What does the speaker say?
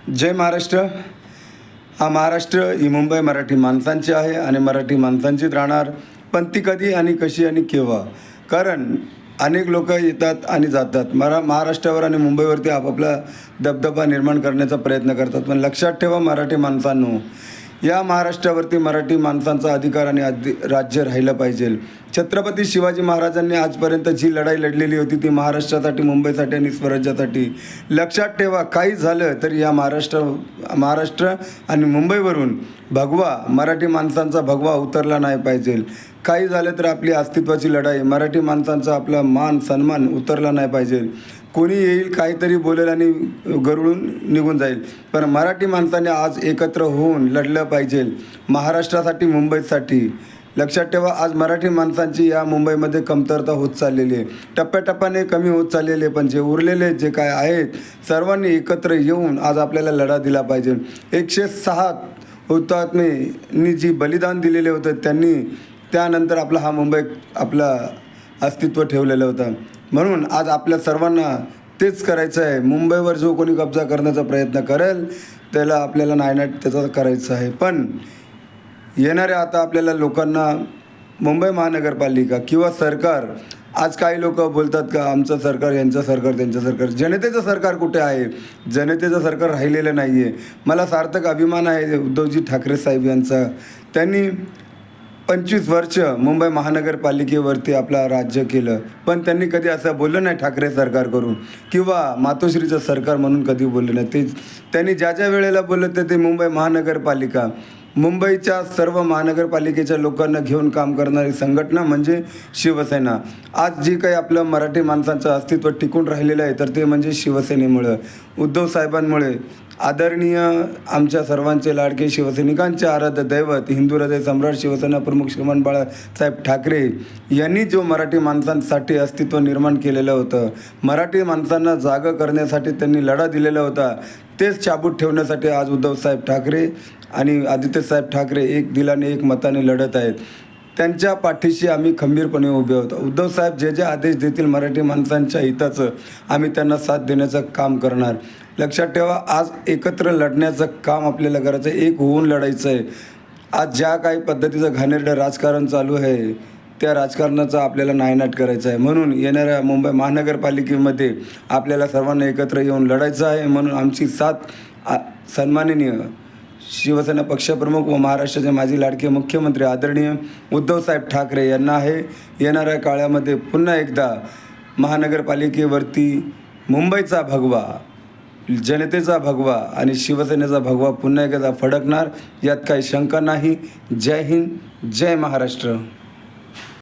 जय महाराष्ट्र. हा महाराष्ट्र ही मुंबई मराठी माणसांची आहे आणि मराठी माणसांचीच राहणार. पण ती कधी आणि कशी आणि केव्हा? कारण अनेक लोक येतात आणि जातात. महाराष्ट्रावर आणि मुंबईवरती आपापला दबदबा निर्माण करण्याचा प्रयत्न करतात. पण लक्षात ठेवा मराठी माणसांनो, या महाराष्ट्रावरती मराठी माणसांचा अधिकार आणि राज्य राहिलं पाहिजे. छत्रपती शिवाजी महाराजांनी आजपर्यंत जी लढाई लढलेली होती ती महाराष्ट्रासाठी, मुंबईसाठी आणि स्वराज्यासाठी. लक्षात ठेवा, काही झालं तर या महाराष्ट्र आणि मुंबईवरून भगवा मराठी माणसांचा भगवा उतरला नाही पाहिजे. काही झालं तर आपली अस्तित्वाची लढाई, मराठी माणसांचा आपला मान सन्मान उतरला नाही पाहिजे. कोणी येईल, काहीतरी बोलेल आणि गरुळून निघून जाईल. पण मराठी माणसाने आज एकत्र होऊन लढलं पाहिजे महाराष्ट्रासाठी, मुंबईसाठी. लक्षात ठेवा, आज मराठी माणसांची या मुंबईमध्ये कमतरता होत चाललेली आहे. टप्प्याटप्प्याने कमी होत चाललेली आहे. पण जे उरलेले जे काय आहेत सर्वांनी एकत्र येऊन आज आपल्याला लढा दिला पाहिजे. 106 हुतात्म्यांनी जी बलिदान दिलेले होतं त्यांनी त्यानंतर हा मुंबई आपलं अस्तित्व ठेवलेलं होतं. म्हणून आज आपल्या सर्वांना तेच करायचं आहे. मुंबईवर जो कोणी कब्जा करण्याचा प्रयत्न करेल त्याला आपल्याला नायनाट त्याचा करायचं आहे. पण येणाऱ्या आता आपल्याला लोकांना मुंबई महानगरपालिका किंवा सरकार, आज काही लोक बोलतात का आमचं सरकार, यांचं सरकार, त्यांचं सरकार. जनतेचं सरकार कुठे आहे? जनतेचं सरकार राहिलेलं नाही आहे. मला सार्थक अभिमान आहे उद्धवजी ठाकरे साहेब यांचा. त्यांनी 25 वर्ष मुंबई महानगरपालिकेवरती आपला राज्य केलं. पण त्यांनी कधी असं बोललं नाही ठाकरे सरकार करून किंवा मातोश्रीचं सरकार म्हणून कधी बोललं नाही. त्यांनी ज्या वेळेला बोललं ते मुंबई महानगरपालिका, मुंबईच्या सर्व महानगरपालिकेच्या लोकांना घेऊन काम करणारी संघटना म्हणजे शिवसेना. आज जी काही आपलं मराठी माणसांचं अस्तित्व टिकून राहिलेलं आहे तर ते म्हणजे शिवसेनेमुळं, उद्धव साहेबांमुळे. आदरणीय आमच्या सर्वांचे लाडके शिवसैनिकांचे आराध्य दैवत, हिंदू हृदय सम्राट, शिवसेना प्रमुख श्रीमान बाळासाहेब ठाकरे यांनी जो मराठी माणसांसाठी अस्तित्व निर्माण केलेलं होतं, मराठी माणसांना जागं करण्यासाठी त्यांनी लढा दिलेला होता, तेच चाबूत ठेवण्यासाठी आज उद्धवसाहेब ठाकरे आणि आदित्यसाहेब ठाकरे एक दिलाने एक मताने लढत आहेत. त्यांच्या पाठीशी आम्ही खंबीरपणे उभे होतो. उद्धवसाहेब जे आदेश देतील मराठी माणसांच्या हिताचं आम्ही त्यांना साथ देण्याचं काम करणार. लक्षात ठेवा, आज एकत्र लढण्याचं काम आपल्याला करायचं आहे, एक होऊन लढायचं आहे. आज ज्या काही पद्धतीचं घाणेरडं राजकारण चालू आहे त्या राजकारणाचा आपल्याला नायनाट करायचं आहे. म्हणून येणाऱ्या मुंबई महानगरपालिकेमध्ये आपल्याला सर्वांना एकत्र येऊन लढायचं आहे. म्हणून आमची साथ सन्माननीय शिवसेना पक्षप्रमुख व महाराष्ट्राचे माजी लाडके मुख्यमंत्री आदरणीय उद्धवसाहेब ठाकरे यांना आहे. येणाऱ्या काळामध्ये पुन्हा एकदा महानगरपालिकेवरती मुंबईचा भगवा, जनतेचा भगवा आणि शिवसेनेचा भगवा पुन्हा एकदा फडकणार, यात काही शंका नाही. जय हिंद, जय महाराष्ट्र.